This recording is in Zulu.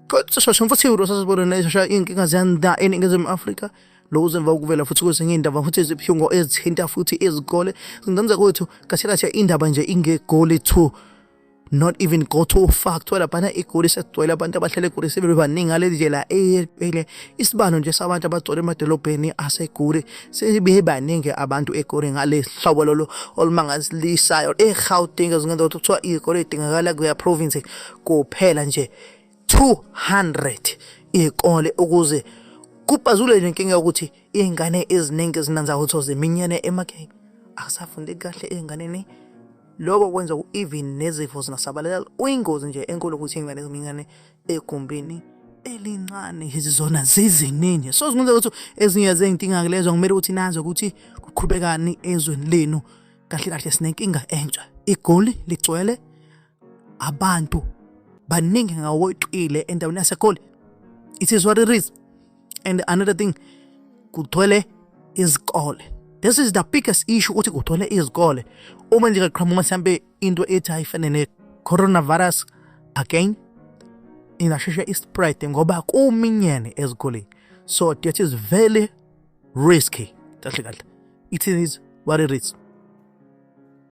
kodwa futhi urosasibona nesha inkinga ziyanda eNingizimu Afrika lokuze emva ukuvela futhi kwezinye indaba futhi ezibuhlungu ezithinta futhi izikole singenza kwethu kahle indaba nje ingegoli 2 not even go to fact wala bana igoli segcwele abantu abahlele egoli sebele baningi ngalendlela ephele isibano nje sabantu abagcwele emadolobheni aseGoli sebihe baningi abantu egoli ngale hlobo lolo olumangalisayo eGauteng zingenza ukuthi kuthiwa igoli idingakala kuya province kuphela nje 200 ikole ukuze kubhazule inkinga ukuthi izingane eziningi zinanza ukuthi ziminyane emakhaya akusafundi kahle ezinganeni lokho kwenza even nezifo zinasabalela uyingozi nje enkulu ukuthi ingane eziminyane egumbini elincane izizona ziziningi so zingenza ukuthi ezinye zezinkinga lezo ngimele ukuthi nazo ukuthi kuqhubekani ezweni lenu kahle sinenkinga entsha igoli ligcwele abantu baningi ngaweqile endaweni yaseGoli it is what it is. And another thing kugcwele izikole. This is the biggest issue ukuthi kugcwele izikole. Uma nje qhamuka mhlambe into ethi ayifane ne coronavirus again inashesha ispread ngoba kuminyene ezikoleni. So that is very risky. Kahle. It is what it is.